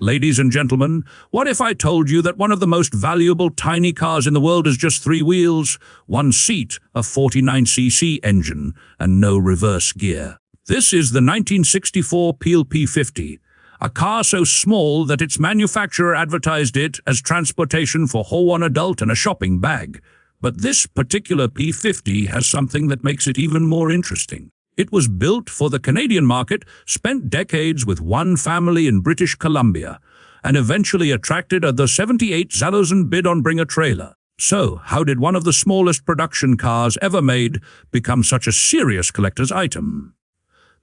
Ladies and gentlemen, what if I told you that one of the most valuable tiny cars in the world has just 3 wheels, 1 seat, a 49cc engine, and no reverse gear? This is the 1964 Peel P50, a car so small that its manufacturer advertised it as transportation for one adult and a shopping bag. But this particular P50 has something that makes it even more interesting. It was built for the Canadian market, spent decades with one family in British Columbia, and eventually attracted the $78,000 bid on Bring a Trailer. So, how did one of the smallest production cars ever made become such a serious collector's item?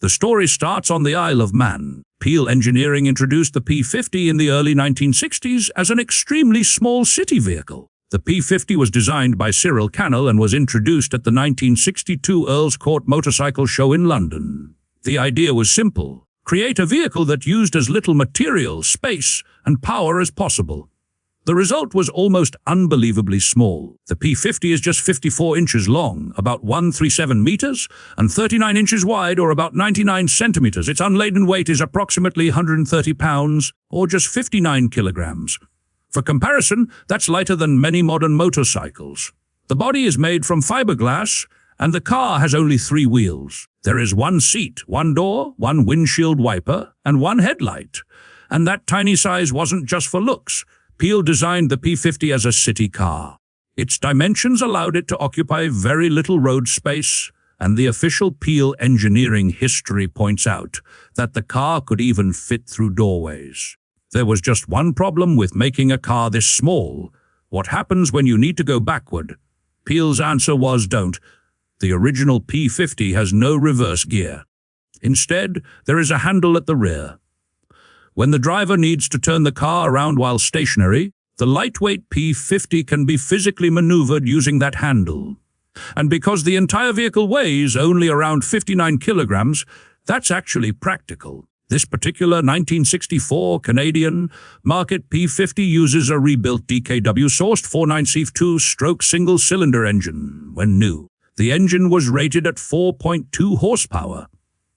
The story starts on the Isle of Man. Peel Engineering introduced the P50 in the early 1960s as an extremely small city vehicle. The P50 was designed by Cyril Cannell and was introduced at the 1962 Earl's Court Motorcycle Show in London. The idea was simple: create a vehicle that used as little material, space, and power as possible. The result was almost unbelievably small. The P50 is just 54 inches long, about 137 meters, and 39 inches wide, or about 99 centimeters. Its unladen weight is approximately 130 pounds, or just 59 kilograms. For comparison, that's lighter than many modern motorcycles. The body is made from fiberglass, and the car has only 3 wheels. There is 1 seat, 1 door, 1 windshield wiper, and 1 headlight. And that tiny size wasn't just for looks. Peel designed the P50 as a city car. Its dimensions allowed it to occupy very little road space, and the official Peel engineering history points out that the car could even fit through doorways. There was just one problem with making a car this small. What happens when you need to go backward? Peel's answer was don't. The original P50 has no reverse gear. Instead, there is a handle at the rear. When the driver needs to turn the car around while stationary, the lightweight P50 can be physically maneuvered using that handle. And because the entire vehicle weighs only around 59 kilograms, that's actually practical. This particular 1964 Canadian-market P50 uses a rebuilt DKW-sourced 49C2-stroke single-cylinder engine when new. The engine was rated at 4.2 horsepower.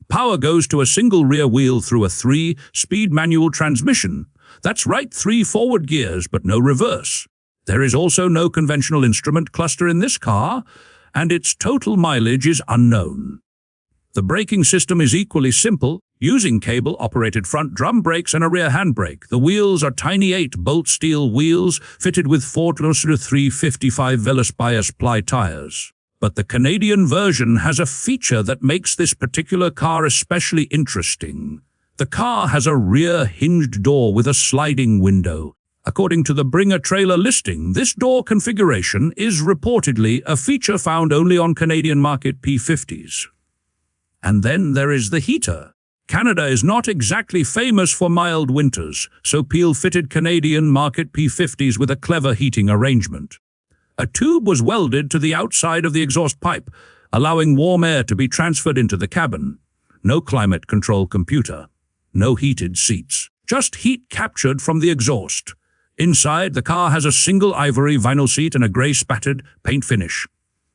Power goes to a single rear wheel through a 3-speed manual transmission. That's right, 3 forward gears, but no reverse. There is also no conventional instrument cluster in this car, and its total mileage is unknown. The braking system is equally simple, using cable-operated front drum brakes and a rear handbrake. The wheels are tiny 8-bolt steel wheels fitted with 4-355 Velis bias ply tires. But the Canadian version has a feature that makes this particular car especially interesting. The car has a rear-hinged door with a sliding window. According to the Bring a Trailer listing, this door configuration is reportedly a feature found only on Canadian-market P50s. And then there is the heater. Canada is not exactly famous for mild winters, so Peel fitted Canadian-market P50s with a clever heating arrangement. A tube was welded to the outside of the exhaust pipe, allowing warm air to be transferred into the cabin. No climate control computer. No heated seats. Just heat captured from the exhaust. Inside, the car has a single ivory vinyl seat and a grey spattered paint finish.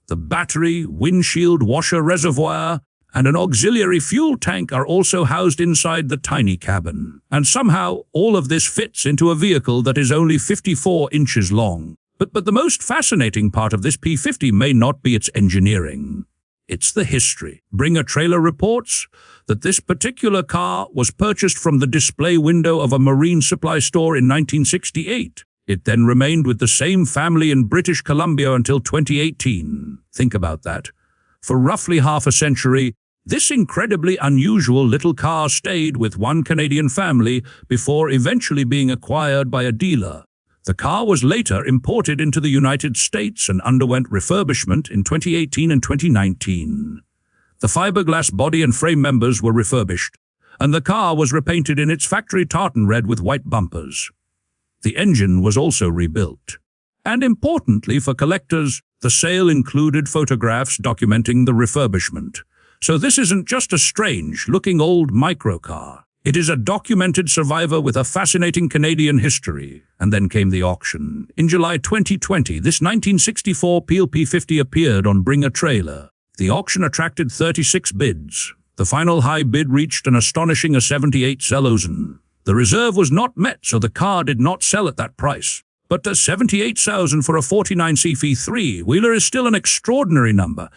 The battery, windshield washer reservoir, and an auxiliary fuel tank are also housed inside the tiny cabin. And somehow, all of this fits into a vehicle that is only 54 inches long. But the most fascinating part of this P50 may not be its engineering. It's the history. Bring a Trailer reports that this particular car was purchased from the display window of a marine supply store in 1968. It then remained with the same family in British Columbia until 2018. Think about that. For roughly half a century, this incredibly unusual little car stayed with one Canadian family before eventually being acquired by a dealer. The car was later imported into the United States and underwent refurbishment in 2018 and 2019. The fiberglass body and frame members were refurbished, and the car was repainted in its factory tartan red with white bumpers. The engine was also rebuilt. And importantly for collectors, the sale included photographs documenting the refurbishment. So this isn't just a strange-looking old microcar. It is a documented survivor with a fascinating Canadian history. And then came the auction. In July 2020, this 1964 Peel P50 appeared on Bring a Trailer. The auction attracted 36 bids. The final high bid reached an astonishing $78,000. The reserve was not met, so the car did not sell at that price. But the 78,000 for a 49cc three-wheeler is still an extraordinary number,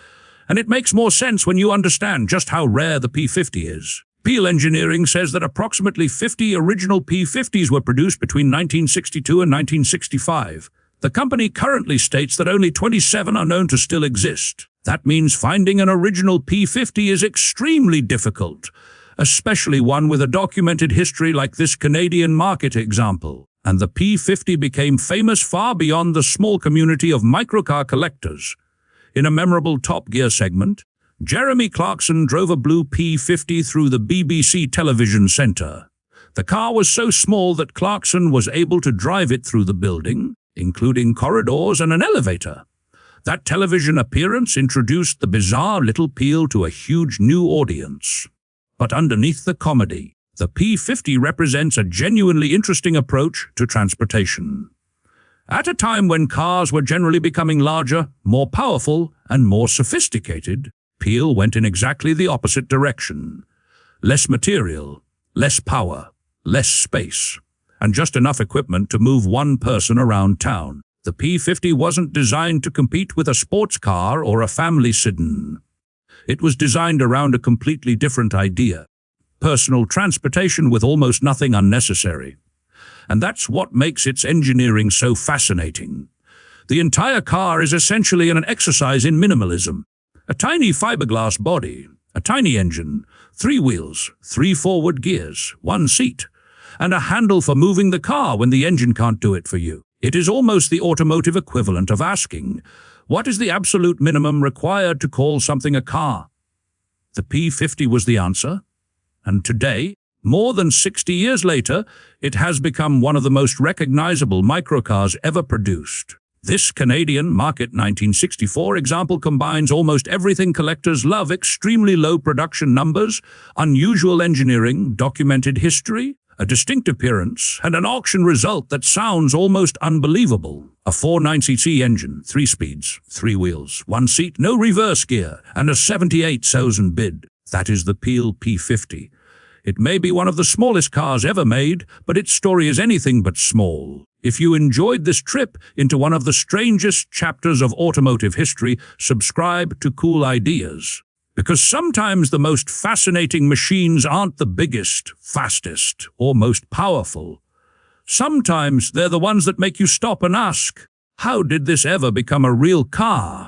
and it makes more sense when you understand just how rare the P50 is. Peel Engineering says that approximately 50 original P50s were produced between 1962 and 1965. The company currently states that only 27 are known to still exist. That means finding an original P50 is extremely difficult, especially one with a documented history like this Canadian market example. And the P50 became famous far beyond the small community of microcar collectors. In a memorable Top Gear segment, Jeremy Clarkson drove a blue P50 through the BBC television centre. The car was so small that Clarkson was able to drive it through the building, including corridors and an elevator. That television appearance introduced the bizarre little Peel to a huge new audience. But underneath the comedy, the P50 represents a genuinely interesting approach to transportation. At a time when cars were generally becoming larger, more powerful, and more sophisticated, Peel went in exactly the opposite direction. Less material, less power, less space, and just enough equipment to move one person around town. The P50 wasn't designed to compete with a sports car or a family sedan. It was designed around a completely different idea: personal transportation with almost nothing unnecessary. And that's what makes its engineering so fascinating. The entire car is essentially an exercise in minimalism. A tiny fiberglass body, a tiny engine, 3 wheels, 3 forward gears, 1 seat, and a handle for moving the car when the engine can't do it for you. It is almost the automotive equivalent of asking, what is the absolute minimum required to call something a car? The P50 was the answer. And today, more than 60 years later, it has become one of the most recognizable microcars ever produced. This Canadian-market 1964 example combines almost everything collectors love: extremely low production numbers, unusual engineering, documented history, a distinct appearance, and an auction result that sounds almost unbelievable. A 49cc engine, 3 speeds, 3 wheels, 1 seat, no reverse gear, and a 78,000 bid. That is the Peel P50. It may be one of the smallest cars ever made, but its story is anything but small. If you enjoyed this trip into one of the strangest chapters of automotive history, subscribe to Cool Ideas. Because sometimes the most fascinating machines aren't the biggest, fastest, or most powerful. Sometimes they're the ones that make you stop and ask, how did this ever become a real car?